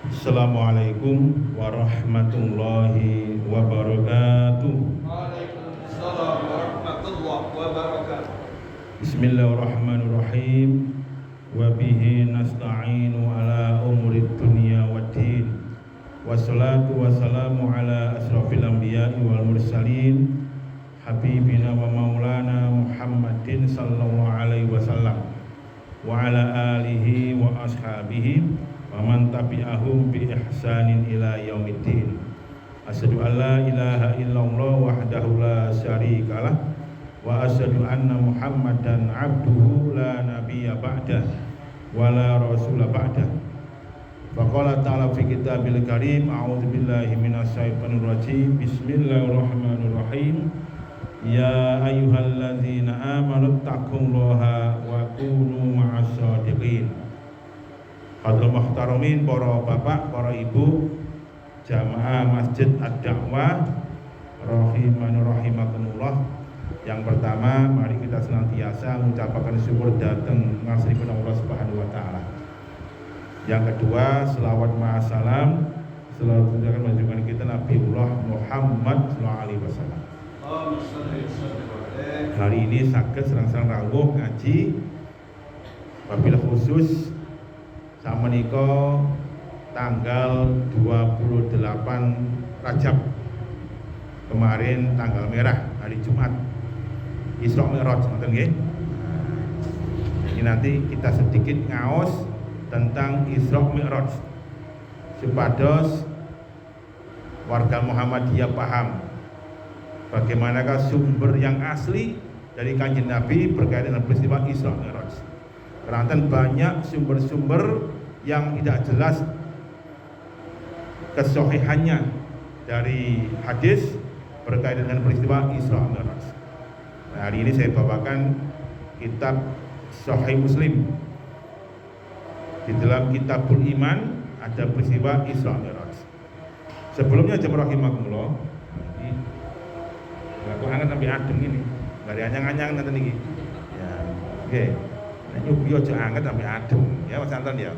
Assalamualaikum warahmatullahi wabarakatuh. Waalaikumsalam warahmatullahi wabarakatuh. Bismillahirrahmanirrahim. Wa bihi nasta'inu ala umurid dunya waddin. Wassalatu wassalamu ala asrafil anbiya'i wal mursalin habibina wa maulana Muhammadin sallallahu alaihi wasallam wa ala alihi wa ashabihi wa man tabi'ahum bi ihsanin ila yaumiddin. Asyhadu an la ilaha illallah wahdahu la syarikalah wa asyhadu anna Muhammadan abduhu la nabiyya ba'dah wa la rasula ba'dah. Faqala ta'ala fi kitabil karim, a'udzu billahi minasyaitonir rajim. Bismillahirrahmanirrahim. Ya ayyuhalladzina amanu taqullaha wa kunu ma'as shadiqin. Hadul muhtaramin, para bapak, para ibu, jamaah Masjid Ad-Da'wah rahimani rahimakumullah. Yang pertama, mari kita senantiasa mengucapkan syukur datang ngasih kepada Allah Subhanahu wa taala. Yang kedua, selawat ma'asalam selalu tunjukkan menunjukkan kita Nabiullah Muhammad sallallahu alaihi wasallam. Hari ini saged serang-serang rawuh ngaji wabil khusus samenika tanggal 28 Rajab kemarin, tanggal merah hari Jumat Isra Mi'raj, ngoten nggih. Ini nanti kita sedikit ngaos tentang Isra Mi'raj supados warga Muhammadiyah paham bagaimanakah sumber yang asli dari Kanjeng Nabi berkaitan dengan peristiwa Isra Mi'raj. Karena banyak sumber-sumber yang tidak jelas kesahihannya dari hadis berkaitan dengan peristiwa Isra Mi'raj. Nah, hari ini saya bawakan kitab Sahih Muslim. Di dalam Kitabul Iman ada peristiwa Isra Mi'raj. Sebelumnya jemaah rahimakumullah, ini aku anget sampai adem ini. Dari anyang-anyang nanti niki. Ya, oke. Nek nyubi aja anget sampai adem. Ya Mas Anton ya.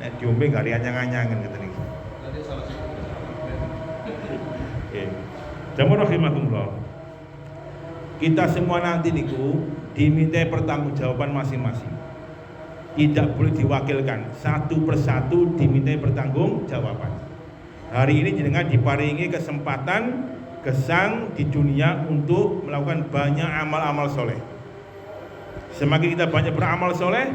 Nek diombe gak anyang-anyangan ngeten niki. Nanti salah satu. Oke. Jamaah rahimakumullah. Kita semua nanti niku dimintai pertanggungjawaban masing-masing. Tidak boleh diwakilkan, satu persatu dimintai pertanggungjawaban. Hari ini jenengan diparingi kesempatan gesang di dunia untuk melakukan banyak amal-amal soleh. Semakin kita banyak beramal soleh,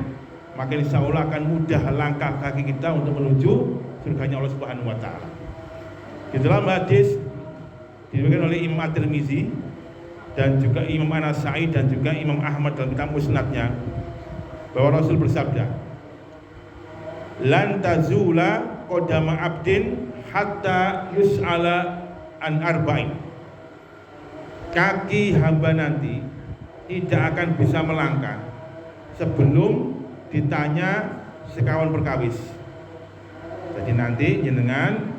makin insya Allah akan mudah langkah kaki kita untuk menuju surganya Allah Subhanahu wa taala. Di dalam hadis diriwayatkan oleh Imam At-Tirmizi dan juga Imam An-Nasa'i dan juga Imam Ahmad dalam kitab Musnadnya, bahwa Rasul bersabda, lan tazula qadama abdin hatta yus'ala an arba'in. Kaki hamba nanti tidak akan bisa melangkah sebelum ditanya sekawan perkawis. Jadi nanti jenengan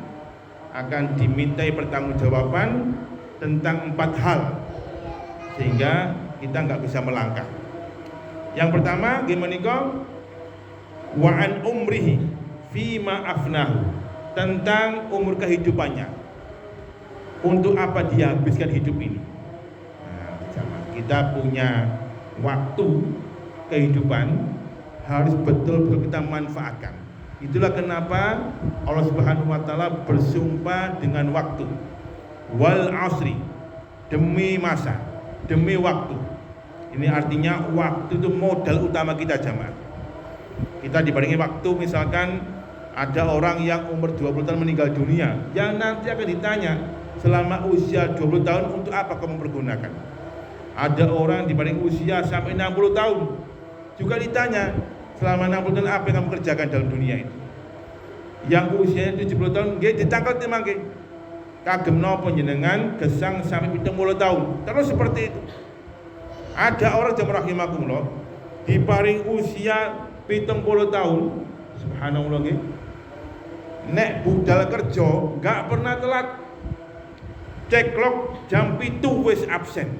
akan dimintai pertanggungjawaban tentang 4 hal sehingga kita nggak bisa melangkah. Yang pertama, gimana kau? Wa an umrihi fima afnahu, tentang umur kehidupannya. Untuk apa dia habiskan hidup ini? Nah, kita punya waktu kehidupan harus betul-betul kita manfaatkan. Itulah kenapa Allah Subhanahu wa taala bersumpah dengan waktu. Wal asri, demi masa, demi waktu. Ini artinya waktu itu modal utama kita jamaah. Kita dibandingin waktu, misalkan ada orang yang umur 20 tahun meninggal dunia, yang nanti akan ditanya selama usia 20 tahun untuk apa kamu pergunakan. Ada orang dibanding usia sampai 60 tahun juga ditanya selama 60 tahun apa yang kamu kerjakan dalam dunia itu. Yang usianya 70 tahun nggih ditangkal temangke. Kagem napa jenengan gesang sampai 70 tahun. Terus seperti itu. Ada orang jamaah rahimakumullah diparing usia 70 tahun, subhanallah nggih. Nek budal kerja gak pernah telat. Ceklok jam 7 wis absen.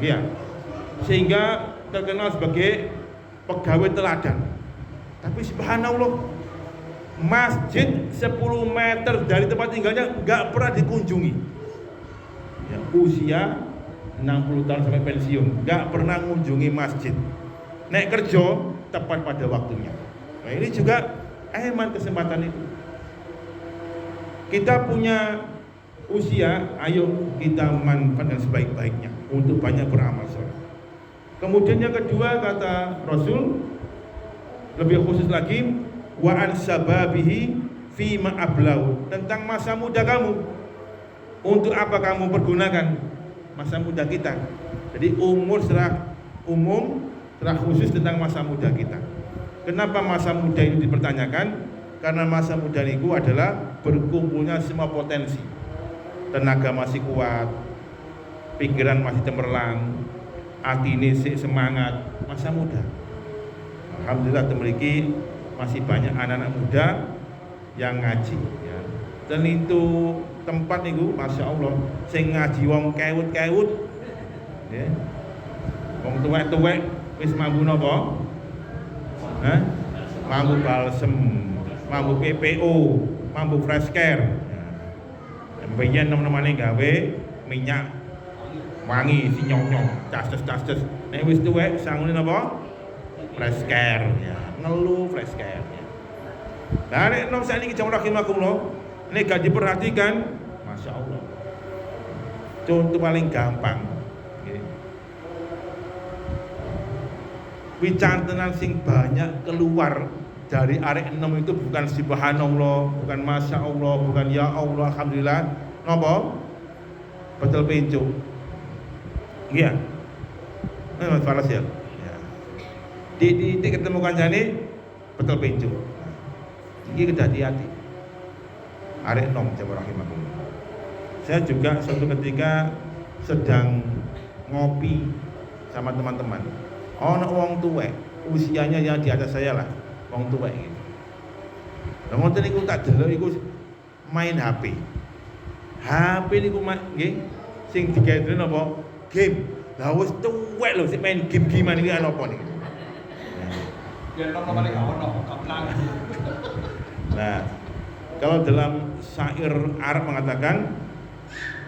Ya. Sehingga terkenal sebagai pegawai teladan. Tapi subhanallah masjid 10 meter dari tempat tinggalnya nggak pernah dikunjungi. Ya, usia 60 tahun sampai pensiun nggak pernah mengunjungi masjid. Nek kerja tepat pada waktunya. Nah, ini juga hemat kesempatan itu. Kita punya usia, ayo kita manfaatkan sebaik-baiknya untuk banyak beramal soleh. Kemudian yang kedua kata Rasul, lebih khusus lagi, wa an sababihi fi ma ablau, tentang masa muda kamu. Untuk apa kamu pergunakan masa muda kita? Jadi umur secara umum, secara khusus tentang masa muda kita. Kenapa masa muda ini dipertanyakan? Karena masa muda itu adalah berkumpulnya semua potensi. Tenaga masih kuat, pikiran masih cemerlang, hati ini semangat, masa muda. Alhamdulillah memiliki masih banyak anak-anak muda yang ngaji ya. Dan itu tempat niku Masya Allah sing ngaji wong kewut-kewut ya. Wong tuwek-tuwek wis mampu napa? Hah? Mampu balsem, mampu PPO, mampu fresh care. Mbiyen nom-nomane gawe minyak wangi si nyong-nyong, castes-castes. Nek wis tuwek sangune napa? Fresh care ya. Ngelu fresh care ya. Lah nek nom sakniki jam rahimakumullah, nek gak diperhatikan, Masya Allah. Contoh paling gampang nggih. Wicantenan sing banyak keluar dari arek enom itu bukan subhanallah, bukan masya Allah, bukan ya Allah, alhamdulillah, napa? Betul pencu. Iya. Mas falas ya. Ya. Di ketemu kancane betul pencu. Iki kedah hati-hati. Arek enom jamaah rahimakumullah. Saya juga suatu ketika sedang ngopi sama teman-teman. Ono wong tuwek, usianya yang di atas saya lah. Wong tuwek gitu. Lah ngoten niku tak delok iku main HP. HP niku nggih sing digawe napa? Game. Lah wis tuwek lho sing main game-gamean iki ana apa niki. Biar nomor gak ono kaplang. Nah, kalau dalam syair Arab mengatakan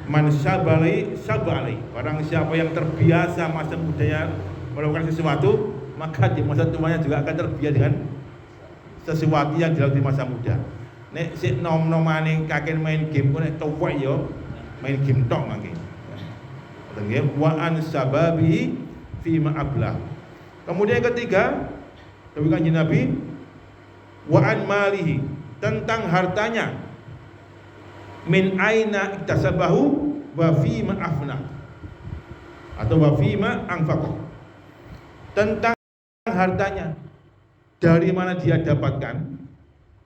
man sabali sabali, barang siapa yang terbiasa masa mudanya melakukan sesuatu, maka di masa tuanya juga akan terbiasa dengan sesuatu yang dilakukan di masa muda. Nek sik nom-nomane kakek main game kok nek tuwek ya main game tok mangke. Nggih, wa an sababi fi ma ablah. Kemudian yang ketiga, dari Kanjeng Nabi, wa an malihi, tentang hartanya. Min aina iktasabahu wa fi ma afna. Atau wa fi ma anfaqa. Tentang hartanya, dari mana dia dapatkan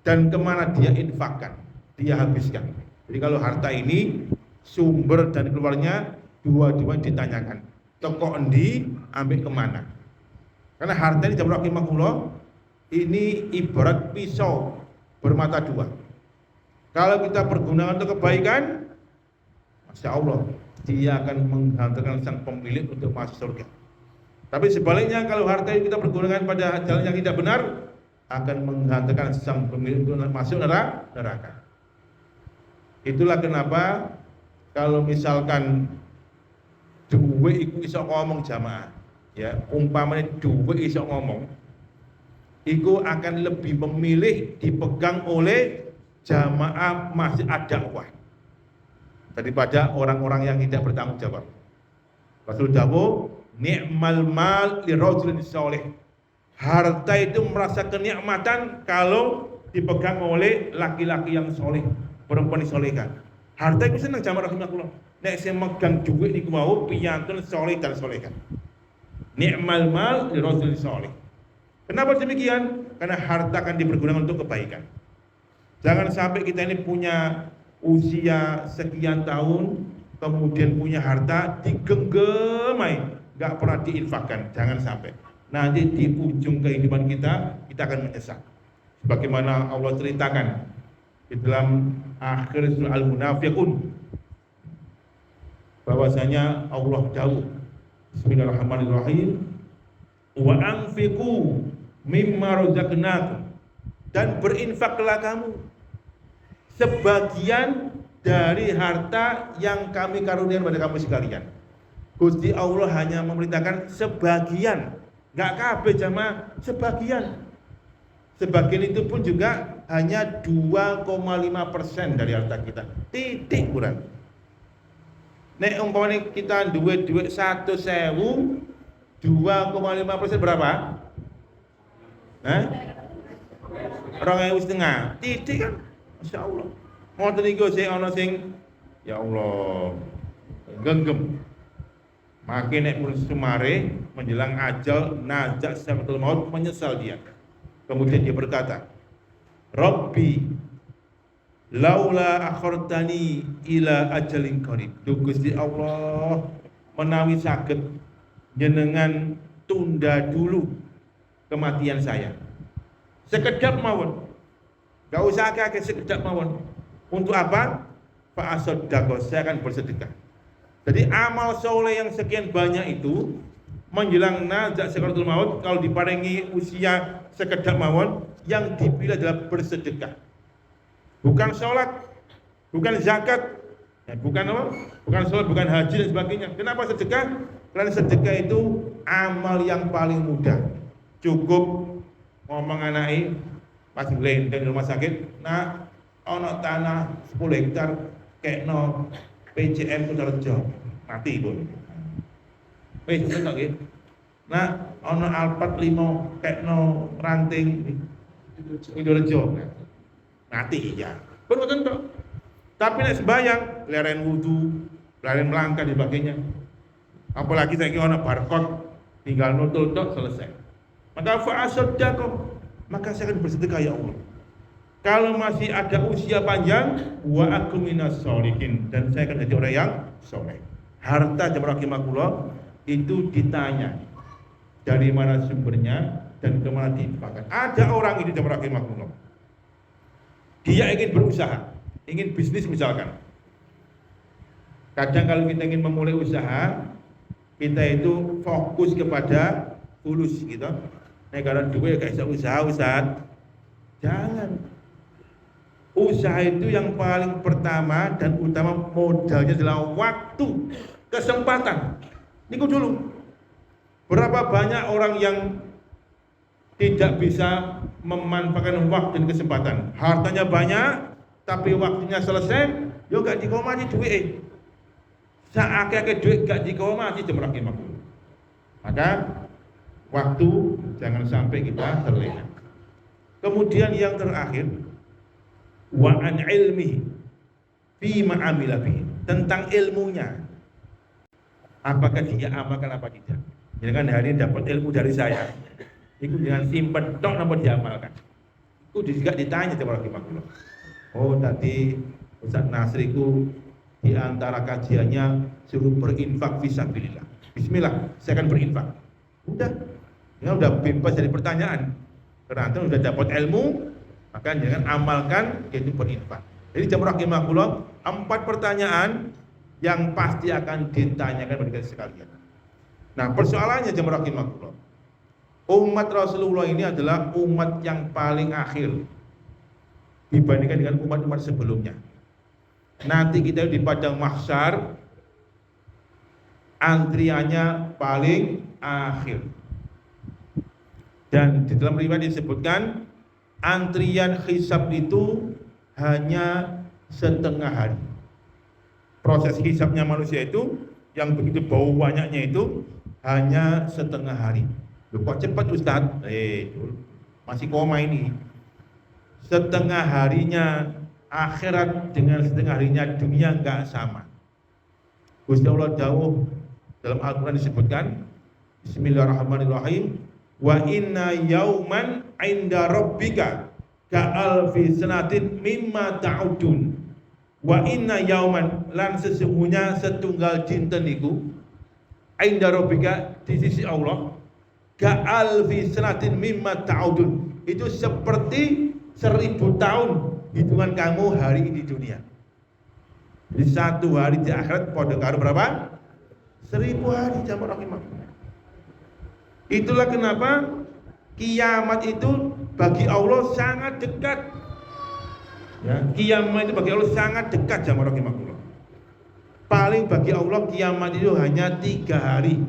dan kemana dia infakkan, dia habiskan. Jadi kalau harta ini sumber dan keluarnya dua-dua ditanyakan, toko endi ambil kemana. Karena harta ini jamaah rahimakumullah ini ibarat pisau bermata dua. Kalau kita pergunakan untuk kebaikan, Masya Allah, dia akan menghantarkan sang pemilik untuk masuk surga. Tapi sebaliknya kalau harta yang kita pergunakan pada jalan yang tidak benar, akan menghantarkan sang pemilik untuk masuk neraka. Itulah kenapa kalau misalkan duwe iku iso ngomong jamaah, ya umpamanya duwe iso ngomong, iku akan lebih memilih dipegang oleh jamaah masih dakwah daripada orang-orang yang tidak bertanggung jawab. Rasul dawuh, ni'mal mal li rajulin saleh. Harta itu merasa kenikmatan kalau dipegang oleh laki-laki yang soleh, perempuan yang solehah. Harta itu senang jamaah rahimakumullah. Nek sing megang dhuwit niku mau piyantun soleh dan solehah. Ni'mal mal li rajulin saleh. Kenapa demikian? Karena harta akan dipergunakan untuk kebaikan. Jangan sampai kita ini punya usia sekian tahun, kemudian punya harta digenggemai, nggak pernah diinfakkan. Jangan sampai. Nanti di ujung kehidupan kita akan menyesal. Sebagaimana Allah ceritakan di dalam akhir surah Al-Munafiqun, bahwasanya Allah dawuh, Bismillahirrahmanirrahim, wa anfiqu mimma razaqnakum dan berinfaklah kamu sebagian dari harta yang kami karuniakan pada kamu sekalian. Gusti Allah hanya memerintahkan sebagian, nggak kabeh jamaah, sebagian. Sebagian itu pun juga hanya 2,5% dari harta kita, titik kurang. Nek umpamanya kita duit 100.000, 2,5% berapa? 2.500, titik kan? Masya Allah. Ngoten niku sing ana sing ya Allah genggam. Makin nek pun sumare menjelang ajal najak sakratul maut, menyesal dia. Kemudian dia berkata, Rabbi laula akhartani ila ajalin qarib. Duh Gusti Allah, menawi saged jenengan tunda dulu kematian saya. Sekedap mawon. Gak usah akeh sekedap mawon. Untuk apa? Fa asaddaqo, saya akan bersedekah. Jadi amal soleh yang sekian banyak itu menjelang nazak sakaratul maut, kalau diparingi usia sekedap mawon, yang dipilih adalah bersedekah. Bukan sholat, bukan zakat, bukan apa? Bukan sholat, bukan haji dan sebagainya. Kenapa sedekah? Karena sedekah itu amal yang paling mudah. Cukup ngomong anaknya pas ngelendeng di rumah sakit, nah ono tanah 10 hektar kekno PJM Kutorejo, mati pun. Wis ngono nggih. Nah, ono Alphard 5 kekno ranting Kutorejo. Mati ya. Pun ngoten tok. Tapi nek sembayang, leren wudu, leren melangkah dan sebagainya. Apalagi saiki ono barcode, tinggal nutul tok selesai. Maka fa'asaddaqo, maka saya akan bersedekah ya Allah. Kalau masih ada usia panjang, wa aku minas sholihin, dan saya akan jadi orang yang soleh. Harta jamaah rahimakumullah itu ditanya dari mana sumbernya dan kemana diinfakkan. Ada orang ini jamaah rahimakumullah, dia ingin berusaha, ingin bisnis misalkan. Kadang kalau kita ingin memulai usaha, kita itu fokus kepada fulus gitu. Negara duit gak bisa usaha, Ustaz. Jangan. Usaha itu yang paling pertama dan utama modalnya adalah waktu, kesempatan. Niku dulu. Berapa banyak orang yang tidak bisa memanfaatkan waktu dan kesempatan. Hartanya banyak, tapi waktunya selesai, yo gak dikomati duit. Saake-ake duit gak dikomati jemaah rahimakumullah. Maka waktu jangan sampai kita terlena. Kemudian yang terakhir, wa an ilmi fi ma amila bihi, tentang ilmunya, apakah dia amalkan apa tidak. Jangan hari ini dapat ilmu dari saya, itu jangan simpen tok namun diamalkan. Itu juga ditanya sama rahimakumullah. Oh tadi Ustaz Nasri itu di antara kajiannya suruh berinfak fisabilillah. Bismillah, saya akan berinfak. Udah bebas dari pertanyaan. Karena sudah dapat ilmu, maka jangan amalkan, yaitu berinfak. Jadi jamaah rahimakumullah, 4 pertanyaan yang pasti akan ditanyakan kepada kita sekalian. Nah, persoalannya jamaah rahimakumullah, umat Rasulullah ini adalah umat yang paling akhir dibandingkan dengan umat-umat sebelumnya. Nanti kita di padang mahsyar, antriannya paling akhir. Dan di dalam riwayat disebutkan antrian hisab itu hanya setengah hari. Proses hisabnya manusia itu yang begitu bau banyaknya itu hanya setengah hari. Loh, kok cepat Ustaz? Masih koma ini. Setengah harinya akhirat dengan setengah harinya dunia enggak sama. Gusti Allah jauh dalam Al-Quran disebutkan, Bismillahirrahmanirrahim, wa inna yauman inda rabbika ka'alfi sanatin mimma ta'udun. Wa inna yauman, lan sesungguhnya setunggal dinten niku inda rabbika, di sisi Allah, ka'alfi sanatin mimma ta'udun, itu seperti 1000 tahun hitungan kamu hari ini di dunia. Di satu hari di akhirat pada karo berapa? 1000 hari jamaah rahimakumullah. Itulah kenapa kiamat itu bagi Allah sangat dekat. Ya, kiamat itu bagi Allah sangat dekat jamaah rahimakumullah. Paling bagi Allah kiamat itu hanya 3 hari.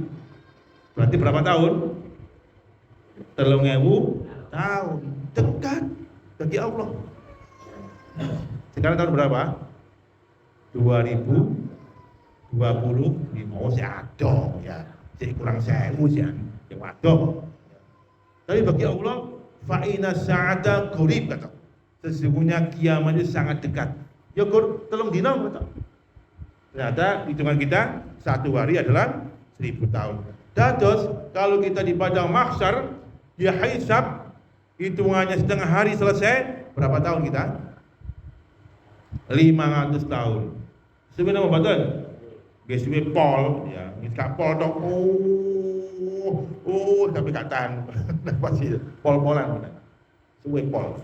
Berarti berapa tahun? 3.000 tahun. Dekat bagi Allah. Sekarang tahun berapa? 2025. Oh, si adong ya. Si kurang 1000 sih. Ya waduh. Tapi bagi Allah fa'ina sa'ada qurib kata. Sesungguhnya kiamat itu sangat dekat. Ya telung dina kata. Ternyata hitungan kita 1 hari adalah 1000 tahun. Dados kalau kita di padang mahsyar dia hisab hitungannya setengah hari selesai, berapa tahun kita? 500 tahun. Sebenarnya apa betul? Geswe pol ya, gak pol dong. Tapi gak tahan. Pasti pol-polan. Suwe pol.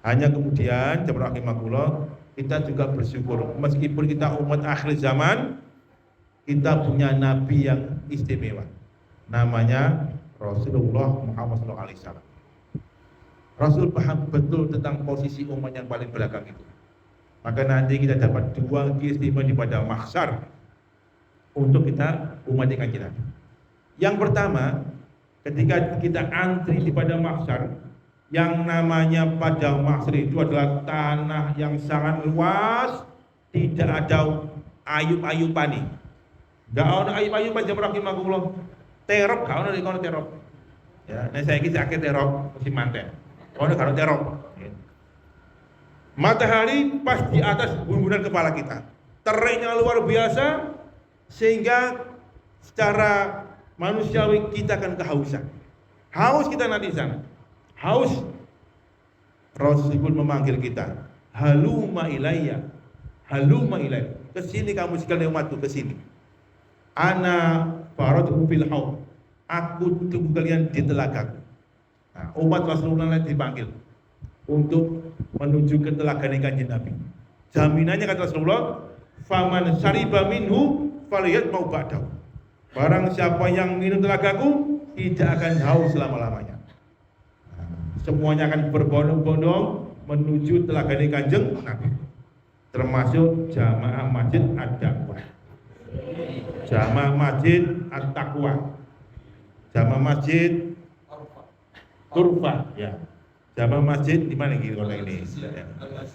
Hanya kemudian jemaah rahimakumullah kita juga bersyukur meskipun kita umat akhir zaman, kita punya nabi yang istimewa. Namanya Rasulullah Muhammad SAW. Rasul paham betul tentang posisi umat yang paling belakang itu. Maka nanti kita dapat 2 keistimewaan di padang mahsyar untuk kita umat yang kanjeng Nabi. Yang pertama, ketika kita antri di padang mahsyar, yang namanya padang mahsyar itu adalah tanah yang sangat luas, tidak ada ayub-ayubani. Enggak ada ayub-ayuban jamaah rahimakumullah. Terop gak ono nek terop. Ya, nek saiki sakit terop mesti manten. Ono gak ono terop. Matahari pas di atas bumbunan kepala kita. Teriknya luar biasa sehingga secara manusiawi kita akan kehausan. Haus kita nanti di sana. Haus. Rasul pun memanggil kita. Haluma ilayya. Haluma ilayya. Kesini kamu sekalian umatku, kesini. Ana faratuhu fil haud. Aku tunggu kalian di telagaku. Nah, umat Rasulullah dipanggil untuk menuju ke telaga kanjeng Nabi. Jaminannya kata Rasulullah, faman syariba minhu faliyat mau ba'dahu. Barang siapa yang minum telagaku tidak akan haus selama-lamanya. Semuanya akan berbondong-bondong menuju telaga kanjeng Nabi. Termasuk jamaah masjid ad-dakwah, jamaah masjid at-taqwa, jamaah masjid Turfa ya. Jamaah masjid di mana gitu kalau ini?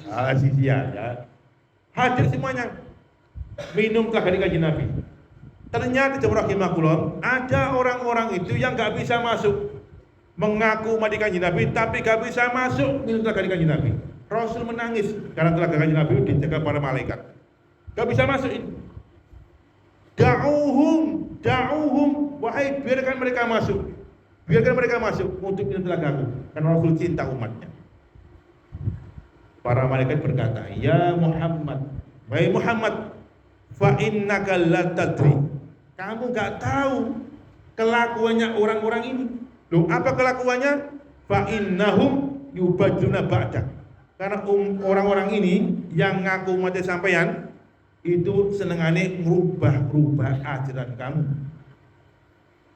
Al-Asisiyah ya. Hadir semuanya minum telaga kanjeng Nabi. Ternyata jemaah rahimakumullah, ada orang-orang itu yang enggak bisa masuk. Mengaku umat kanjeng Nabi tapi enggak bisa masuk minum telaga kanjeng Nabi. Rasul menangis karena telaga kanjeng Nabi dijaga para malaikat. Enggak bisa masuk ini. Da'uhum, wahai biarkan mereka masuk. Biarkan mereka masuk untuk minum telagaku, karena Rasul cinta umatnya. Para malaikat berkata, ya Muhammad, wahai Muhammad, fa innaka la tadri. Kamu enggak tahu kelakuannya orang-orang ini. Loh, apa kelakuannya? Fa innahum yubaduna ba'dak. Karena orang-orang ini yang ngaku umatnya sampeyan itu senengane merubah-rubah ajaran kamu.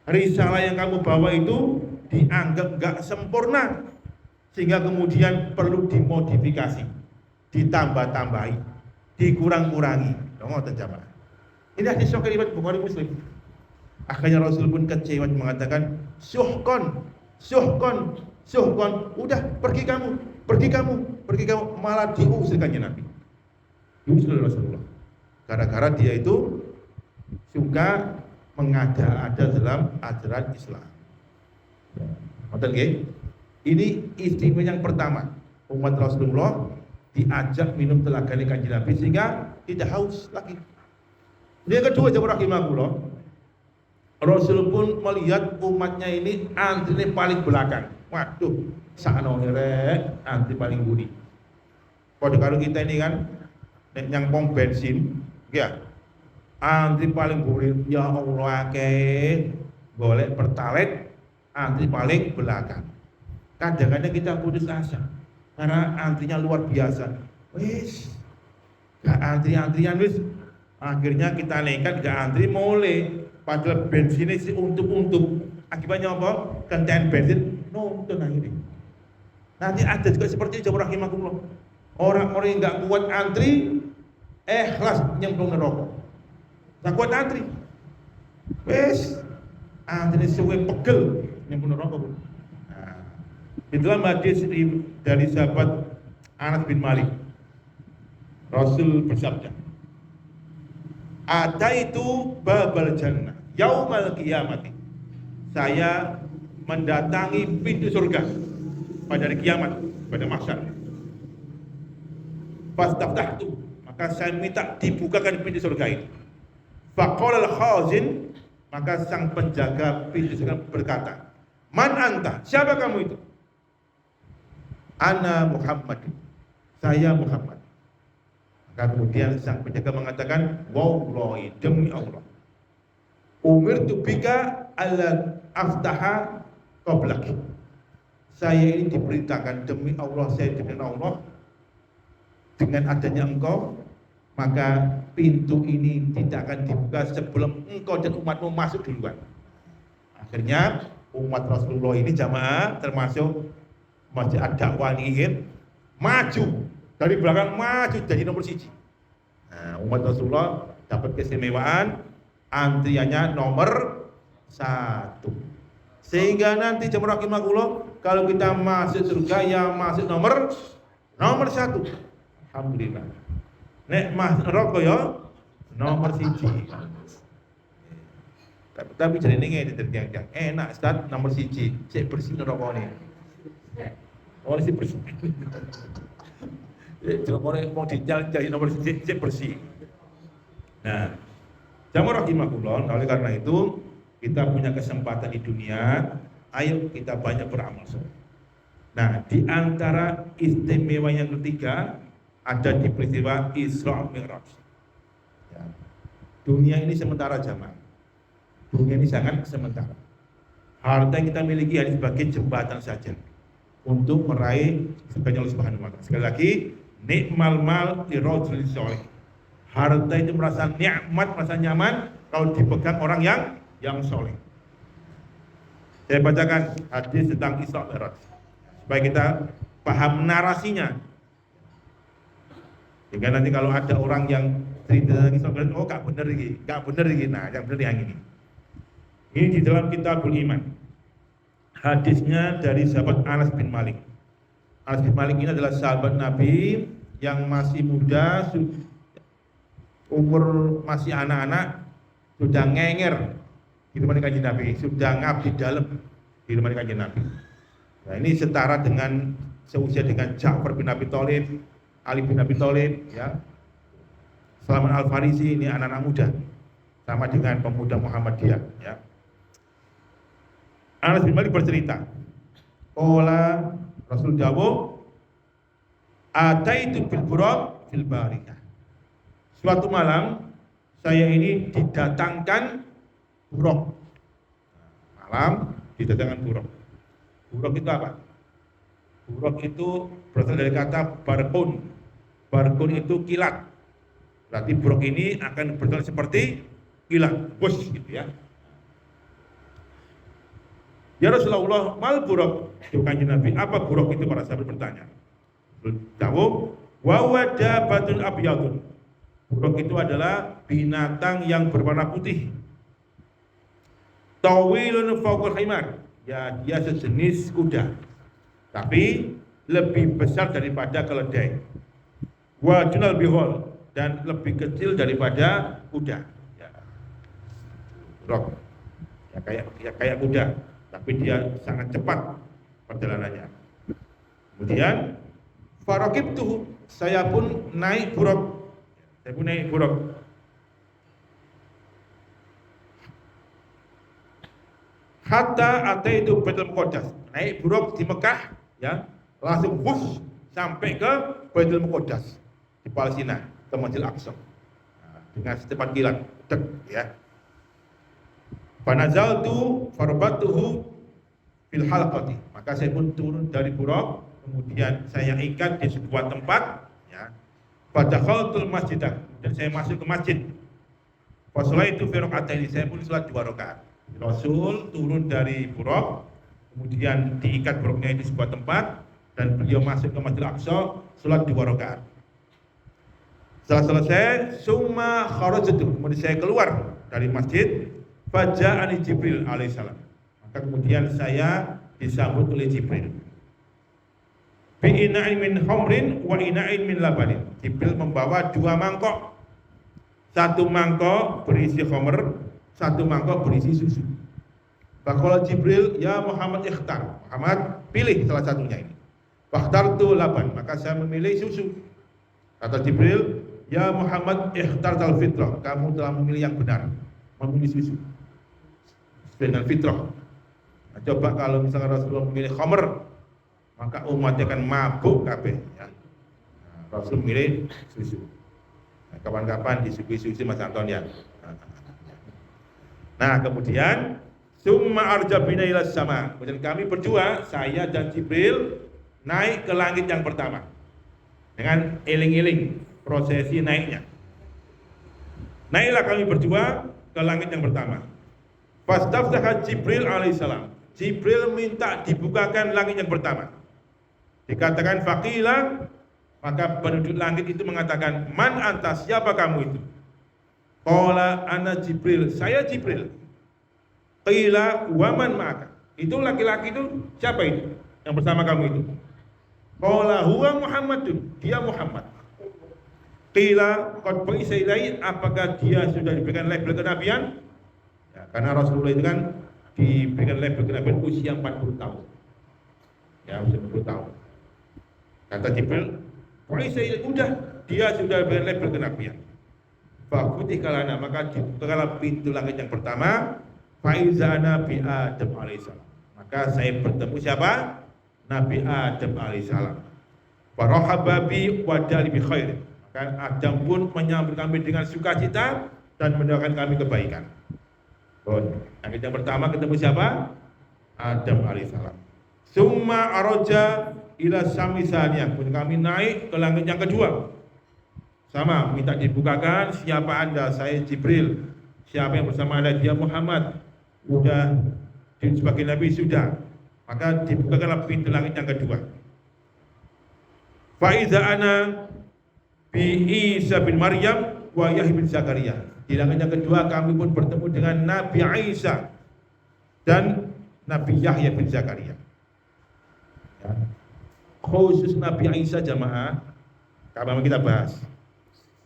Risalah yang kamu bawa itu dianggap enggak sempurna sehingga kemudian perlu dimodifikasi, ditambah-tambahi, dikurang-kurangi. Ngoten jamaah. Ini hadis riwayat Bukhari Muslim. Akhirnya Rasul pun kecewa mengatakan, "Suhkon, suhkon, suhkon. Udah pergi kamu, malah diusir kanjeng Nabi." Diusir Rasulullah. Gara-gara dia itu suka mengada-ada dalam ajaran Islam. Ngoten nggih. Ini istimewa yang pertama. Umat Rasulullah diajak minum telaga kanjeng Nabi sehingga tidak haus lagi. Yang kedua, jemaah rahimakumullah, Rasul pun melihat umatnya ini antrine paling belakang. Waduh, sakno rek, antri paling buri. Padha karo kita ini kan nek nyang pom bensin, ya. Antri paling buri, ya Allah akeh. Golek pertalite, antri paling belakang. Kadang-kadang kita putus asa karena antrinya luar biasa. Wis, gak antri-antrian wis. Akhirnya kita nekat gak antri mulai. Padahal bensinnya sih untuk. Akibatnya apa? Kenten bensin nonton akhirnya. Nanti ada juga seperti itu rahimakumullah. Orang-orang yang nggak kuat antri, ikhlas nyemplung neraka. Nggak kuat antri, wes antri suwe pegel nyemplung neraka. Nah, di dalam hadis dari sahabat Anas bin Malik, Rasul bersabda, ada itu babal jannah yaumal qiyamati. Saya mendatangi pintu surga pada hari kiamat, pada mahsyar. Fastaftahtu, maka saya minta dibukakan pintu surga itu. Faqala al-khazin, maka sang penjaga pintu surga berkata, "Man anta? Siapa kamu itu?" "Ana Muhammad." Saya Muhammad. Maka kemudian sang penjaga mengatakan, "Wallahi, demi Allah, umirtu bika alla aftaha qablaki." Saya ini diperintahkan demi Allah, saya dengan Allah, dengan adanya engkau, maka pintu ini tidak akan dibuka sebelum engkau dan umatmu masuk duluan. Akhirnya umat Rasulullah ini jamaah termasuk Masjid Ad-Dakwah ini maju dari belakang, maju jadi nomor 1. Nah, umat Rasulullah dapat keistimewaan antriannya nomor 1. Sehingga nanti jamaah rahimakumullah, kalau kita masuk surga yang masuk nomor 1. Alhamdulillah. Nek mas rokok ya nomor 1. Tapi jadi ini yang enak Ustaz, nomor 1. Cek bersih rokok ini. Oh sih bersih. Kalau mau dijali nomor 1 cek bersih. Nah, jamaah rahimakumullah, oleh karena itu kita punya kesempatan di dunia, ayo kita banyak beramal soleh. Nah, di antara istimewa yang ketiga ada di peristiwa Isra Mi'raj. Ya. Dunia ini sementara jamaah. Dunia ini sangat sementara. Harta yang kita miliki hanya sebagai jembatan saja untuk meraih surga Allah Subhanahu wa taala. Sekali lagi, nikmal mal li rajulin shalih. Harta itu merasa nikmat, merasa nyaman kalau dipegang orang yang soleh. Saya bacakan hadis tentang Isra Mi'raj supaya kita paham narasinya. Sehingga nanti kalau ada orang yang cerita Isra Mi'raj, oh gak bener ini. Nah, yang bener yang ini. Ini di dalam Kitabul Iman. Hadisnya dari sahabat Anas bin Malik. Anas bin Malik ini adalah sahabat Nabi yang masih muda, umur masih anak-anak, sudah ngenger di depan Kanjeng Nabi, sudah ngabdi dalam di depan Kanjeng Nabi. Nah, ini setara dengan seusia dengan Ja'far bin Abi Thalib, Ali bin Abi Thalib, ya. Salman Al-Farisi, ini anak-anak muda, sama dengan pemuda Muhammadiyah, ya. Anas bin Malik bercerita, "Qala Rasul jawab, ataitu bil buraq fil barikah." Suatu malam saya ini didatangkan buraq. Malam didatangkan buraq. Buraq itu apa? Buraq itu berasal dari kata barkun. Barkun itu kilat. Berarti buraq ini akan berjalan seperti kilat, bus gitu ya. Ya Rasulullah, mal buraq? Kanjeng Nabi, apa buraq itu? Para sahabat bertanya. Jawab, wa wadabatun abyadun. Buraq itu adalah binatang yang berwarna putih. Tawilun fawqal himar. Ya, dia sejenis kuda, tapi lebih besar daripada keledai. Wa junal bihol, dan lebih kecil daripada kuda. Ya. Buraq. Ya kayak kuda, tapi dia sangat cepat perjalanannya. Kemudian farakibtuhu, saya pun naik buraq. Hatta ataitu Baitul Muqaddas, naik buraq di Mekah, ya, langsung wush sampai ke Baitul Muqaddas di Palestina, ke Masjidil Aqsa. Nah, dengan secepat kilat, dek, ya. Fanazaltu farbatuhu fil halaqati, maka saya pun turun dari buraq, kemudian saya ikat di sebuah tempat, ya. Fadakhaltul masjidah, dan saya masuk ke masjid. Fasolaitu fi raka'ataini, saya pun salat 2 rakaat. Rasul turun dari buraq, kemudian diikat buraqnya di sebuah tempat, dan beliau masuk ke Masjidil Aqsa, sholat 2 rakaat. Setelah selesai, summa kharajtu, kemudian saya keluar dari masjid, faja'ani Jibril alaihissalam. Maka kemudian saya disambut oleh Jibril. Bi ina'in min khamrin wa ina'in min labanin. Jibril membawa 2 mangkok. 1 mangkok berisi khamr, 1 mangkok berisi susu. Faqala Jibril, ya Muhammad ikhtar. Muhammad, pilih salah satunya ini. Fakhtartu laban, maka saya memilih susu. Kata Jibril, ya Muhammad ikhtar al-fitrah. Kamu telah memilih yang benar, memilih susu dengan fitrah. Nah, coba kalau misalnya Rasulullah memilih khamr, maka umatnya akan mabuk kabeh ya. Nah, Rasul memilih susu. Nah, kapan-kapan disuguhi susu Mas Anton ya. Nah, kemudian summa arjabina ila sama. Kemudian kami berdua, saya dan Jibril naik ke langit yang pertama. Dengan eling-eling prosesi naiknya. Naiklah kami berdua ke langit yang pertama. Fastaftaha Jibril alaihissalam. Jibril minta dibukakan langit yang pertama. Dikatakan faqila, maka penduduk langit itu mengatakan, man anta, siapa kamu itu? Qala ana Jibril, saya Jibril. Qila waman maka. Itu laki-laki itu siapa itu? Yang bersama kamu itu? Qala huwa Muhammadun, dia Muhammad. Qila qad bu'itsa ilaihi, apakah dia sudah diberikan label kenabian? Ya, karena Rasulullah itu kan diberikan label kenabian usia 40 tahun. Ya, usia 40 tahun. Kata Jibril, bu'itsa ilaihi, udah, dia sudah diberikan label kenabian. Fakutih kalana, maka dibukalah pintu langit yang pertama. Faiza Nabi Adam alaihissalam. Maka saya bertemu siapa? Nabi Adam alaihissalam. Farahaba bi wadali bi khair. Maka Adam pun menyambut kami dengan sukacita dan mendoakan kami kebaikan. Langit yang pertama ketemu siapa? Adam alaihissalam. Summa araja ila sami saniyah. Kemudian kami naik ke langit yang kedua. Sama, minta dibukakan, siapa Anda? Saya Jibril. Siapa yang bersama Anda? Dia Muhammad. Sudah sebagai Nabi, sudah. Maka dibukakanlah pintu langit yang kedua. Faiza ana bi Isa bin Maryam wa Yahya bin Zakaria. Di langit yang kedua kami pun bertemu dengan Nabi Isa dan Nabi Yahya bin Zakaria. Ya. Khusus Nabi Isa jamaah, kalau kita bahas,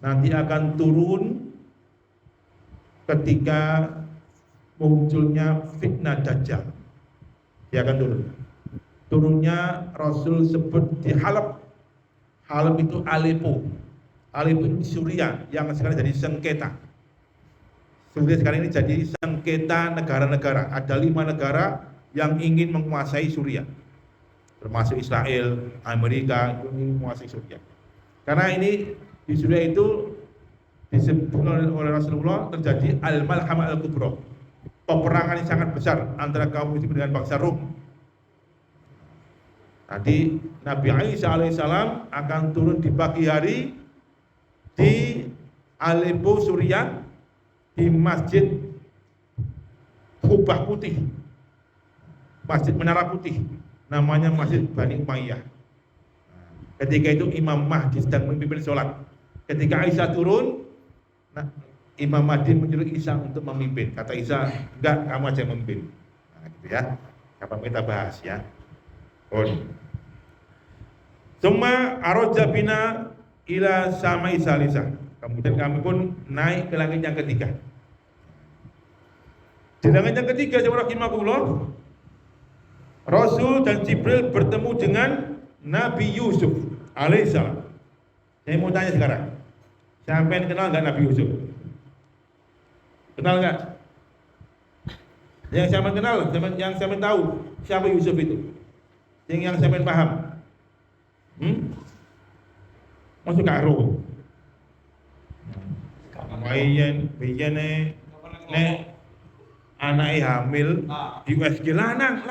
nanti akan turun ketika munculnya fitnah Dajjal. Dia akan turun. Turunnya Rasul sebut di Halab. Halab itu Aleppo. Aleppo itu Suriah yang sekarang jadi sengketa. Suriah sekarang ini jadi sengketa negara-negara. Ada 5 negara yang ingin menguasai Suriah, termasuk Israel, Amerika ingin menguasai Suriah. Karena ini di Suriah itu disebut oleh Rasulullah terjadi al-malhamah al-kubra, peperangan yang sangat besar antara kaum muslimin dengan bangsa Rom. Tadi Nabi Isa alaihissalam akan turun di pagi hari di Aleppo, Suriah, di Masjid Kubah Putih, Masjid Menara Putih, namanya Masjid Bani Umayyah. Ketika itu Imam Mahdi sedang memimpin sholat. Ketika Isa turun, Imam Mahdi menyuruh Isa untuk memimpin. Kata Isa, enggak, kamu aja yang memimpin. Nah, gitu ya. Kapan kita bahas ya. Semua aroja bina ila sama Isa Lisa. Kemudian kami pun naik ke langit yang ketiga. Di langit yang ketiga, rahimahullah, Rasul dan Jibril bertemu dengan Nabi Yusuf alaihissalam. Saya mau tanya sekarang, sampai kenal nggak Nabi Yusuf? Kenal nggak? Yang saya kenal, yang saya tahu siapa Yusuf itu? Yang saya paham? Masuk karo. Bayan nek anake hamil di USG lanang.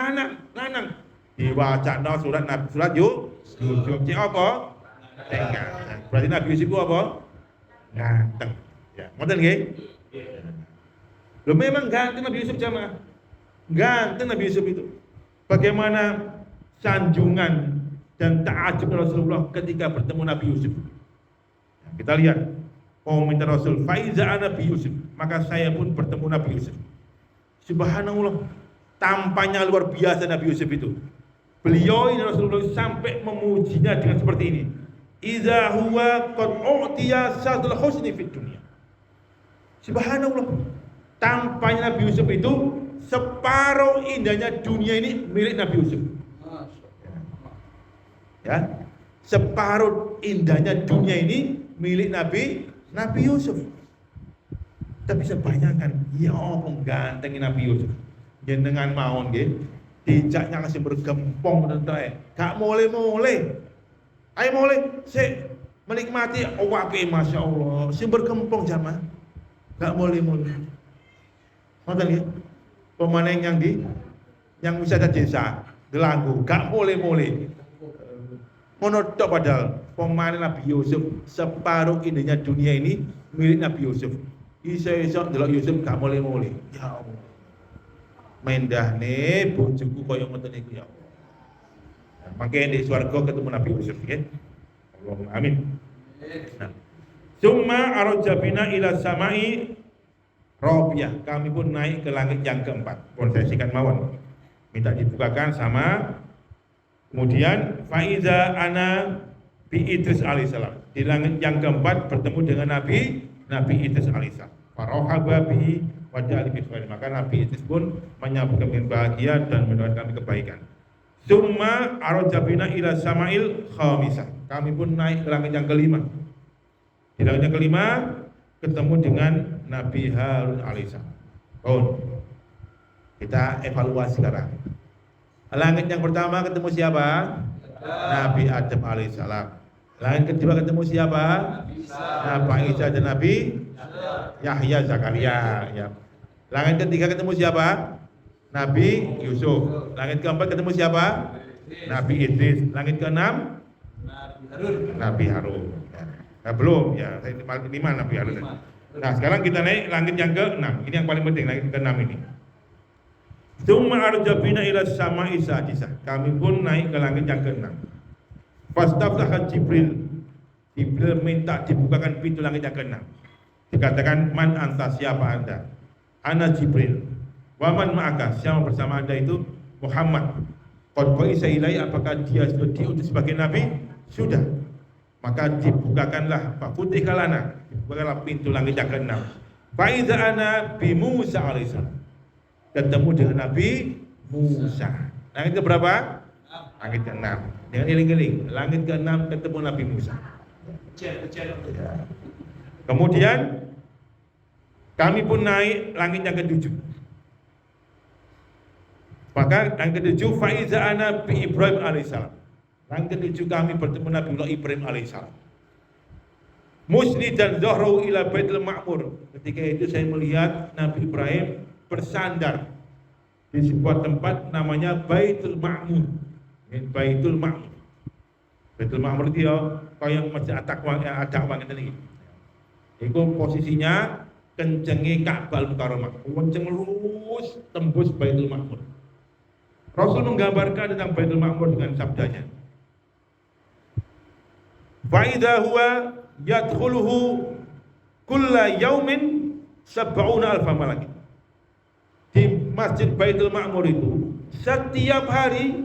Diwacana surat Yusuf apa? Tengah. Berarti Nabi Yusuf itu apa? Ganteng. Ya, ngoten nggih? Loh, memang ganteng Nabi Yusuf jamaah. Ganteng Nabi Yusuf itu. Bagaimana sanjungan dan ta'ajub Rasulullah ketika bertemu Nabi Yusuf. Kita lihat komentar Rasul, faiza Nabi Yusuf, maka saya pun bertemu Nabi Yusuf. Subhanallah, tampaknya luar biasa Nabi Yusuf itu. Beliau ini Rasulullah sampai memujinya dengan seperti ini. Idza huwa qad u'tiya sadul husni fid dunya. Subhanallah, tampaknya Nabi Yusuf itu separuh indahnya dunia ini milik Nabi Yusuf. Ya, separuh indahnya dunia ini milik Nabi Yusuf. Tapi bisa bayangkan, ya Allah ganteng Nabi Yusuf. Jenengan mawon nggih, dijaknya kasih bergempong tentre. Gak mulai-mulai. Ayo mulai, sik menikmati awake Masya Allah, sing bergempong jamaah. Gak mulai-mulai. Ngoten nggih. Pemaneng yang wisata desa, Delanggu, gak mulai-mulai. Ngono tok padahal pemain Nabi Yusuf separuh indahnya dunia ini milik Nabi Yusuf. Iso-iso ndelok Yusuf gak mulai-mulai. Ya Allah. Mendahne bojoku kaya ngoten iku ya Allah. Makanya di swarga ketemu Nabi Yusuf nggih. Allahumma amin. Nah. Summa arjabina ila samai Rabiah, kami pun naik ke langit yang keempat. Pun saya sikat mawon. Minta dibukakan sama. Kemudian faiza ana bi Idris alaihissalam. Di langit yang keempat bertemu dengan Nabi Idris alaihissalam. Farohaba bi wajali bi khair. Maka Nabi Idris pun menyambut kami bahagia dan mendoakan kami kebaikan. Summa arjabina ila samail khamisah. Kami pun naik ke langit yang kelima. Di langit yang kelima ketemu dengan Nabi Harun alaihissalam. Kita evaluasi sekarang. Langit yang pertama ketemu siapa? Nabi Adam alaihissalam. Langit kedua ketemu siapa? Nabi Isa dan Nabi Yahya Zakaria. Ya. Langit ketiga ketemu siapa? Nabi Yusuf. Langit keempat ketemu siapa? Nabi Idris. Langit keenam? Nabi Harun. Nah, belum ya, lima Nabi Harun. Nah, sekarang kita naik langit yang ke-6. Ini yang paling penting, langit ke-6 ini. Tsumma arjabina ila sama'i sadisah. Kami pun naik ke langit yang ke-6. Fastaftaha Jibril. Jibril minta dibukakan pintu langit yang ke-6. Dikatakan, man anta, siapa anda? Ana Jibril. Wa man ma'aka, siapa bersama anda itu? Muhammad. Qad ba'isa ilai, apakah dia sudah diutus sebagai nabi? Sudah. Maka dibukakanlah fakutikalana, dibukakanlah pintu langit yang ke-6. Faiza ana bi Musa alaihissalam. Ketemu dengan Nabi Musa. Langit ke berapa? Langit ke-6. Dengan iling-iling, langit ke-6 ketemu Nabi Musa. Ya. Kemudian kami pun naik langit yang ke-7. Maka langit ke-7 faiza ana bi Ibrahim alaihissalam. Langit ke-7 kami bertemu Nabiullah Ibrahim alaihissalam. Musni dan Zohru ila Baitul Ma'mur. Ketika itu saya melihat Nabi Ibrahim bersandar di sebuah tempat namanya Baitul Ma'mur. Baitul Ma'mur. Baitul Ma'mur itu ya kaya masjid At-Taqwa ngene iki. Iku posisinya kencenge Ka'bah Mukarramah. Kenceng lurus tembus Baitul Ma'mur. Rasul menggambarkan tentang Baitul Ma'mur dengan sabdanya. Fa'idha huwa yadkhuluhu kulla yaumin sab'una alfa malak. Di Masjid Baitul Ma'mur itu setiap hari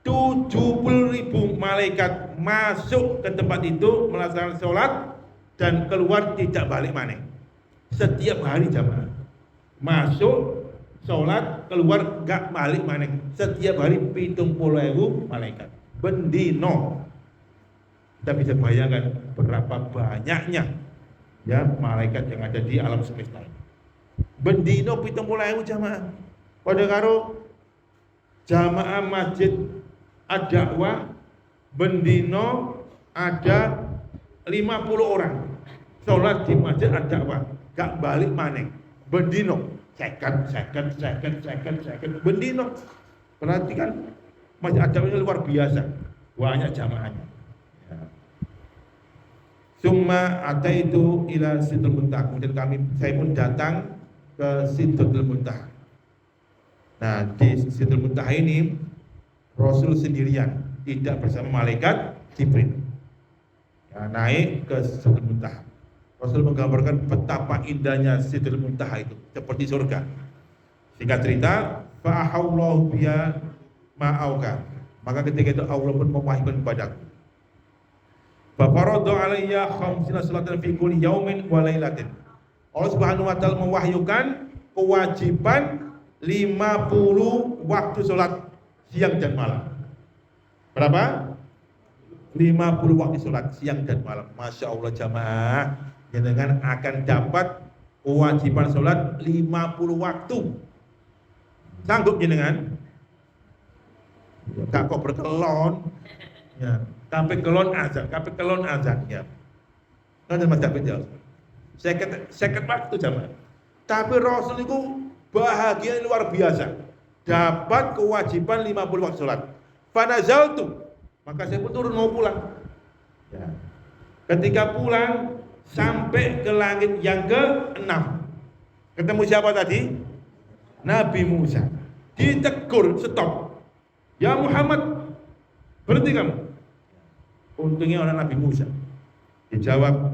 70.000 malaikat masuk ke tempat itu melaksanakan sholat dan keluar tidak balik maneh. Setiap hari jamaah masuk sholat keluar gak balik maneh. Setiap hari 70.000 malaikat bendino. Kita bisa bayangkan berapa banyaknya ya malaikat yang ada di alam semesta ini. Bendino 70.000 jamaah. Pada karo jamaah masjid Ad-Da'wah bendino ada 50 orang sholat di masjid Ad-Da'wah gak balik maneh. Bendino second bendino. Perhatikan masjid Ad-Da'wah ini luar biasa banyak jamaahnya. Summa ataitu ila Sidratul Muntaha. Kemudian saya pun datang ke Sidratul Muntaha. Nah, di Sidratul Muntaha ini Rasul sendirian. tidak bersama malaikat Jibril. Ya, naik ke Sidratul Muntaha. Rasul menggambarkan betapa indahnya Sidratul Muntaha itu, seperti surga. Singkat cerita, fa'ahallahu biya ma'auka. Maka ketika itu Allah pun mewahyukan kepadaku. Fafaradu alayya khamsina salatan fi kulli yaumin wa lailatin. Allah Subhanahu wa taala mewahyukan kewajiban 50 waktu salat siang dan malam. Berapa? 50 waktu salat siang dan malam. Masya Allah jamaah, jenengan akan dapat kewajiban salat 50 waktu. Sanggup jenengan? Gak kok berkelon. Ya, sampai kelon azan ya. Kan Mas David ya. Seket waktu jamaah. Tapi Rasul itu bahagia luar biasa. Dapat kewajiban 50 waktu salat. Fanazaltu, maka saya pun turun mau pulang. Ya. Ketika pulang sampai ke langit yang ke-6. Ketemu siapa tadi? Nabi Musa. Ditegur, stop. Ya Muhammad, berhenti kamu. Untungnya orang Nabi Musa. Dijawab,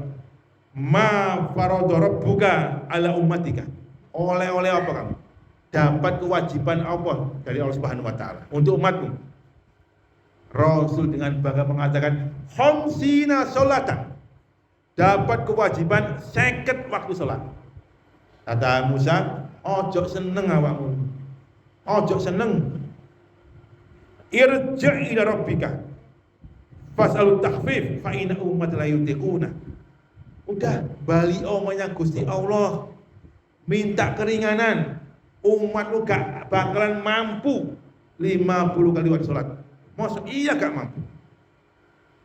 ma farada rabbuka ala ummatika. Oleh-oleh apa kamu? Dapat kewajiban apa dari Allah Subhanahu wa taala untuk umatmu? Rasul dengan bangga mengatakan, khamsina sholatan. Dapat kewajiban 50 waktu salat. Kata Musa, ojo seneng awakmu. Ojo seneng. Irji' ila rabbika fas'alu takhfif fa inna ummat la yutiquna. Udah, bali omanya Gusti Allah. Minta keringanan. Umatmu gak bakalan mampu 50 kali waktu salat. Masa iya gak mampu.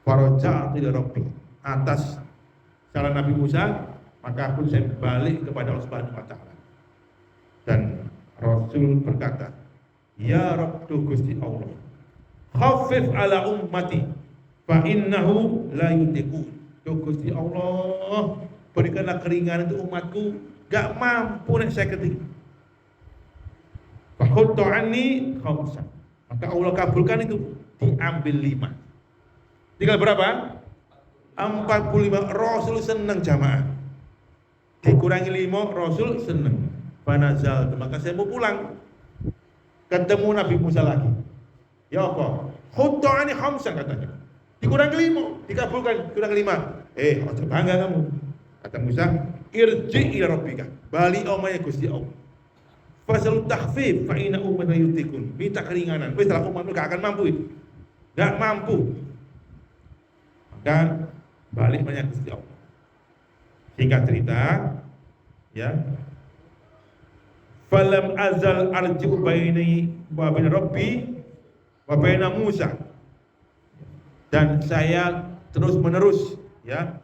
Faraja ila rabbi. Atas saran Nabi Musa, maka pun saya balik kepada Allah Subhanahu wa taala. Dan Rasul berkata, ya Rabbu Gusti Allah, khaffif ala ummati fa innahu la yutiqun. Gusti Allah, berikanlah keringanan untuk umatku, gak mampu nek saya ketik. Fa khudtu anni khamsan. Maka Allah kabulkan itu, diambil 5. Tinggal berapa? 45. Rasul senang jamaah. Dikurangi 5, Rasul senang. Fanazal, maka saya mau pulang. Ketemu Nabi Musa lagi. Ya apa? Khutani khamsan katanya. Dikurangi 5, dikabulkan, kurang 5. Ojo bangga kamu. Kata Musa, irji' ila rabbika. Bali omanya Gusti Allah. Fasal takhfif fa inna ummata yutikun. Minta keringanan. Wis lah umatmu gak akan mampu itu. Gak mampu. Maka balik banyak Gusti Allah. Singkat cerita, ya. Falam azal arji'u baini wa bain rabbi wa baina Musa. Dan saya terus-menerus ya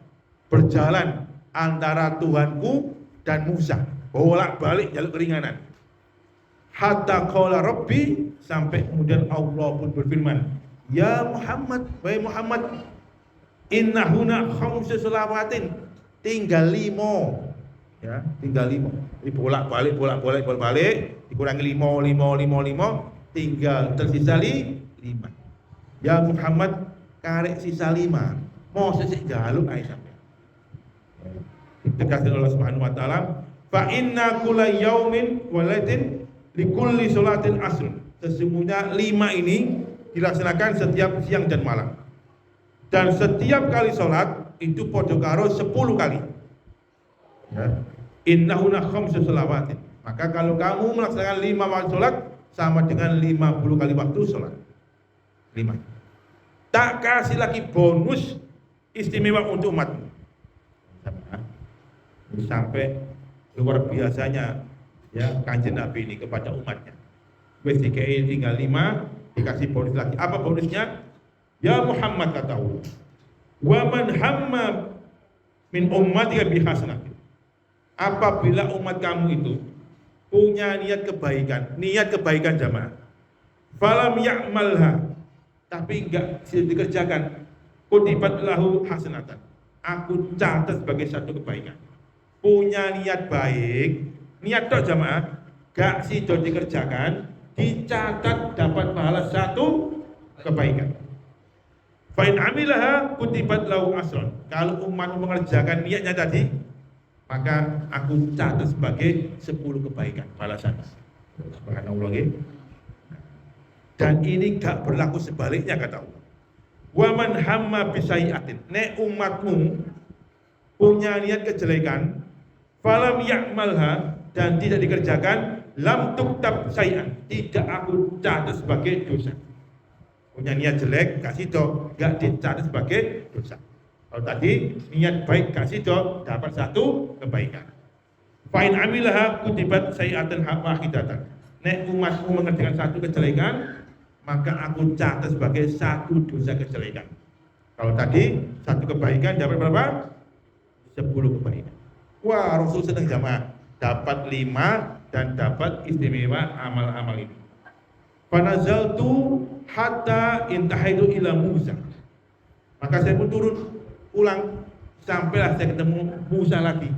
berjalan antara Tuhanku dan Musa, bolak-balik jalur keringanan. Hatta qala rabbi, sampai kemudian Allah pun berfirman, ya Muhammad, wahai Muhammad, innahuna khamsu salawatin, tinggal 5. Ya, tinggal 5. Ini bolak-balik, dikurangi 5, tinggal tersisa 5. Ya Muhammad, karek sisa 5. Mau sesik jaluk ae sampe. Ditegaskan Allah Subhanahu wa taala, fa inna kulla yaumin wa lailatin likulli sholatin asrun. Sesungguhnya 5 ini dilaksanakan setiap siang dan malam. Dan setiap kali sholat itu podo karo 10 kali. Ya. Innahuna khamsu salawatin. Maka kalau kamu melaksanakan 5 waktu sholat, sama dengan 50 kali waktu sholat. 5. Tak kasih lagi bonus istimewa untuk umatmu. Sampai luar biasanya ya Kanjeng Nabi ini kepada umatnya. Wis dikai tinggal 5, dikasih bonus lagi. Apa bonusnya? Ya Muhammad, kata Allah, wa man hamma min ummatika bi hasanatin. Apabila umat kamu itu punya niat kebaikan jamaah, falam ya'malha, tapi enggak dikerjakan, kutibat lahu hasanatan, aku catat sebagai satu kebaikan. Punya niat baik, niat tok jamaah, gak sido dikerjakan, dicatat dapat pahala satu kebaikan. Fa in amilaha kutibat lahu asron. Kalau umat mengerjakan niatnya tadi, maka aku catat sebagai 10 kebaikan balasan. Subhanallah. Dan ini gak berlaku sebaliknya kata Allah. Wa man hamma bisayiatin. Nek umatmu punya niat kejelekan, falam ya'malha, dan tidak dikerjakan, lam tuktab sayian, tidak aku catat sebagai dosa. Punya niat jelek gak sido, gak dicatat sebagai dosa. Kalau tadi niat baik gak sido, dapat 1 kebaikan. Fa in amilaha kutibat sayiatan wahidatan. Nek umatmu mengerjakan 1 kejelekan, maka aku catat sebagai 1 dosa kejelekan. Kalau tadi 1 kebaikan dapat berapa? 10 kebaikan. Wah, Rasul senang jamaah, dapat 5 dan dapat istimewa amal-amal ini. Fanazaltu hatta intahaitu ila Musa. Maka saya pun turun pulang sampailah saya ketemu Musa lagi.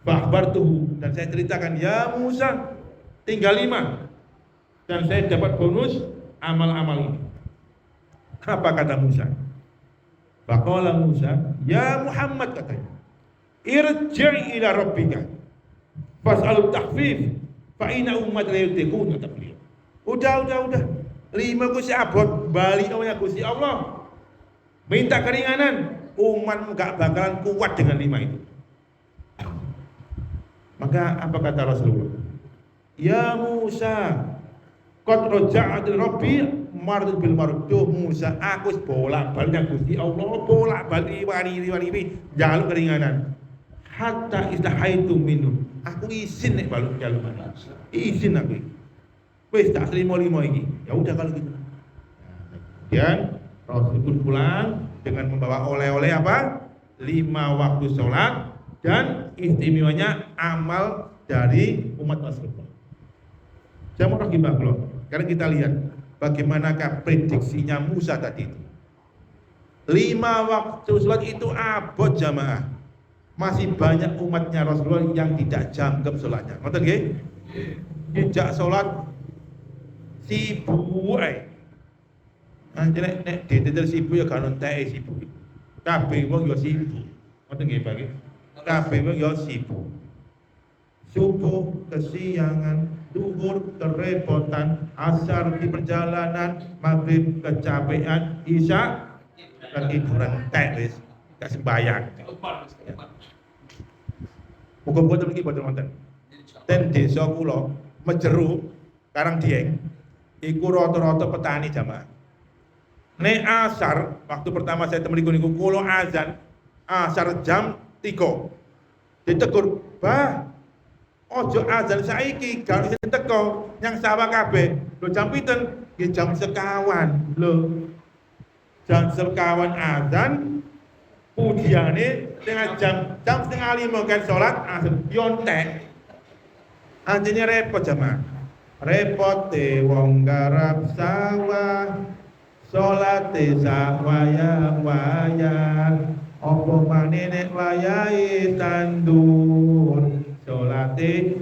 Fakhbartuhu, dan saya ceritakan, ya Musa, tinggal 5 dan saya dapat bonus amal-amal ini. Apa kata Musa? Faqala Musa, ya Muhammad, katanya, irji' ila rabbika fas'alut tahfif fa inna ummat la yutiqun, kata beliau. Udah 5 Gusti abot, balik oleh Gusti Allah. Minta keringanan, umat gak bakalan kuat dengan 5 itu. Maka apa kata Rasulullah? Ya Musa, qad raja'atil rabbi marad bil marduh. Musa, aku bolak-balik Gusti Allah, bolak-balik wani jaluk keringanan. Hatta istahaitu minum. Aku izin nek baluk jaluk mana. Izin aku. Wis tak terima 5 ini. Ya udah kalau gitu. Kemudian Rasul pun pulang dengan membawa oleh-oleh apa? 5 waktu sholat dan istimewanya amal dari umat Rasulullah. Jamaah rahimahullah. Sekarang kita lihat bagaimanakah prediksinya Musa tadi itu. 5 waktu sholat itu abot jamaah. Masih banyak umatnya Rasulullah yang tidak jangkep sholatnya. Ngoten nggih? Jejak sholat sibuk ae. Nek ditetel sibuk ya kan entek sibuk. Kabeh wong ya sibuk. Ngoten nggih, Pak? Kabeh wong ya sibuk. Subuh kesiangan, duhur kerepotan, asar di perjalanan, maghrib kecapean, isya kan tiduran entek wis, gak sembayang. Muga-muga temen iki boten wonten. Ten desa kula Mejeru Karangdieng iku rata-rata petani jamaah. Nek asar, waktu pertama saya temen niku kula azan asar jam 3. Ditegur, "Bah, ojo azan saiki, gak iso teko nyang sawah kabeh." Lho jam pinten? Nggih jam sekawan. Lho. Jam sekawan azan, pujiane jam setengah 5 kan sholat asar yontek. Anjene repot jamaah. Repot wong garap sawah, sholate sak wayah-wayah. Apa maneh nek wayahe tandur, sholate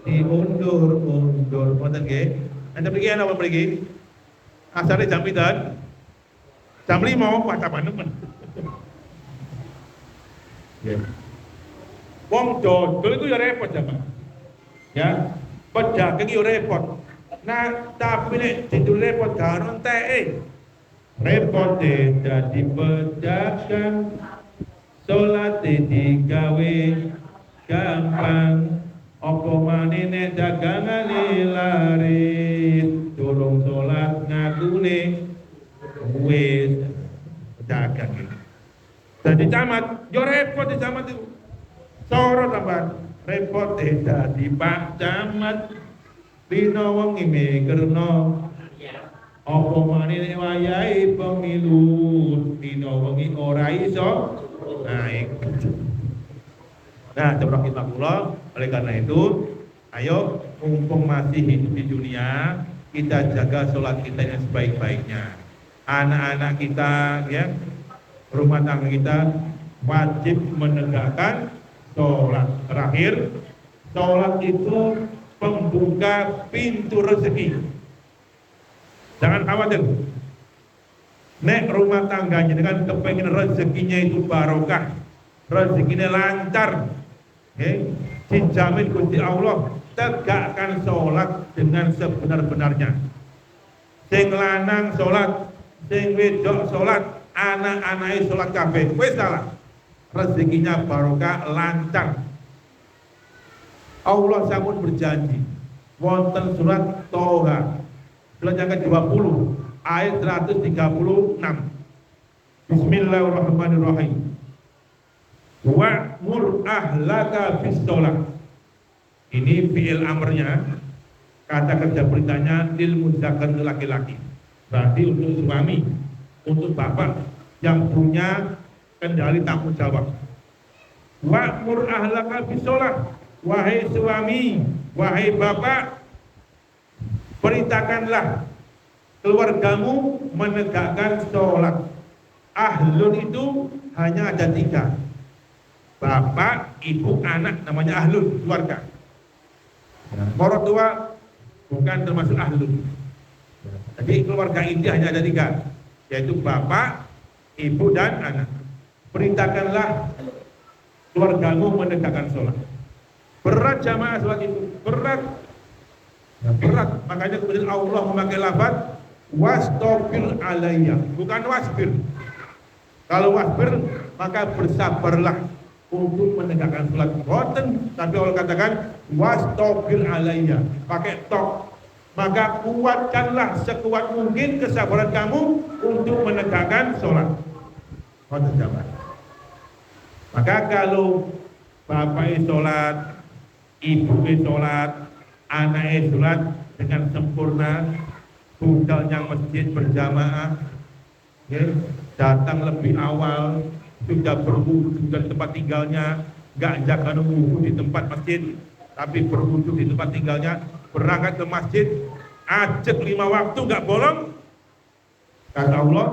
diundur-undur. Ngoten nggih. Anda mriki ana apa mriki? Asare jam pinten? Jam 5, wah tambah nemen. Ya. Wong dodol itu ya repot jamaah. Ya, pedagang itu repot. Nah, tapi nek tidur repot gak enteke. Repot dadi pedagang, salat digawe gampang. Apa maneh nek dagangane laris, durung salat ngakune wis pedagang iki. Dadi camat, yo repot di camat itu. Soro tambahan, repot dadi Pak Camat. Dina wengi mikerno. Apa maneh nek wayahe pemilu, dina wengi ora iso naik. Nah, jamaah kita kula, oleh karena itu, ayo mumpung masih hidup di dunia, kita jaga sholat kita yang sebaik-baiknya. Anak-anak kita, ya, rumah tangga kita wajib menegakkan sholat. Terakhir, sholat itu pembuka pintu rezeki. Jangan khawatir. Nek rumah tangganya dengan kepengen rezekinya itu barokah, rezekinya lancar, dijamin Gusti Allah, tegakkan sholat dengan sebenar-benarnya. Sing lanang sholat, sing wedok sholat, anak-anaknya sholat kabeh, wis salah. Rezekinya barokah, lancar. Allah sampun berjanji wonten surat Toha surat yang ke-20 ayat 136. Bismillahirrahmanirrahim. Wa'mur ahlaka bis sholat. Ini fi'il amrnya, kata kerja perintahnya lil muzakkar laki-laki. Berarti untuk suami, untuk bapak yang punya kendali tanggung jawab. Wa'mur ahlaka bis sholat. Wahai suami, wahai bapak, perintahkanlah keluargamu menegakkan sholat. Ahlun itu hanya ada 3. Bapak, ibu, anak, namanya ahlun, keluarga. Orang tua bukan termasuk ahlun. Jadi keluarga inti hanya ada 3, yaitu bapak, ibu, dan anak. Perintahkanlah keluargamu menegakkan sholat. Berat jamaah sholat itu, berat. Berat, makanya kemudian Allah memakai lafaz wastaqbil alayya, bukan wasbir. Kalau wasbir maka bersabarlah untuk menegakkan sholat. Boten, tapi Allah katakan wastaqbil alayya, pakai tok. Maka kuatkanlah sekuat mungkin kesabaran kamu untuk menegakkan sholat. Boten jamaah. Maka kalau bapak sholat, ibu sholat, anak sholat dengan sempurna, budalnya masjid berjamaah, datang lebih awal, sudah berwudu di tempat tinggalnya, nggak jaga wudu di tempat masjid, tapi berwudu di tempat tinggalnya, berangkat ke masjid, ajak 5 waktu nggak bolong. Kata Allah,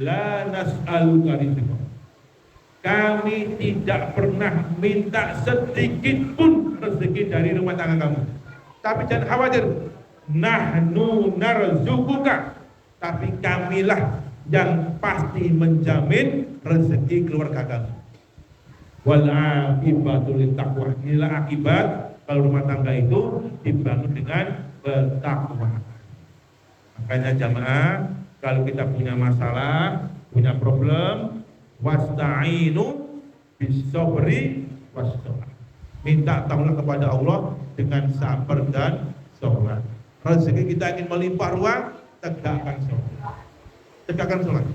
la nas'aluka rizqa. Kami tidak pernah minta sedikit pun rezeki dari rumah tangga kamu. Tapi jangan khawatir, nahnu narzuquka, tapi kamilah yang pasti menjamin rezeki keluarga kamu. Wal aqibatu littaqwa. Inilah akibat kalau rumah tangga itu dibangun dengan bertakwa. Makanya jamaah, kalau kita punya masalah, punya problem, wasta'inu bis-sabri was-shalah. Minta tolong kepada Allah dengan sabar dan sholat. Rezeki kita ingin melimpah ruah, tegakkan sholat. Tegakkan sholat.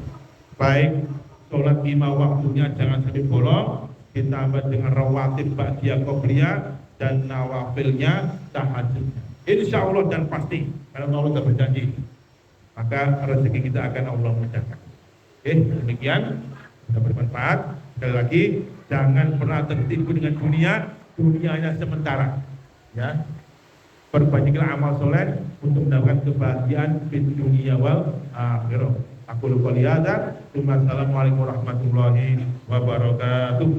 Baik sholat 5 waktunya jangan sampai bolong, ditambah dengan rawatib ba'diyah qobliyah dan nawafilnya tahajudnya. Insya Allah dan pasti kalau Allah telah berjanji, maka rezeki kita akan Allah mudahkan. Demikian. Sudah bermanfaat. Sekali lagi, jangan pernah tertipu dengan dunia. Dunianya sementara. Ya, perbanyaklah amal soleh untuk mendapatkan kebahagiaan di dunia wal akhirah. Aku lupa lihat. Assalamualaikum warahmatullahi wabarakatuh.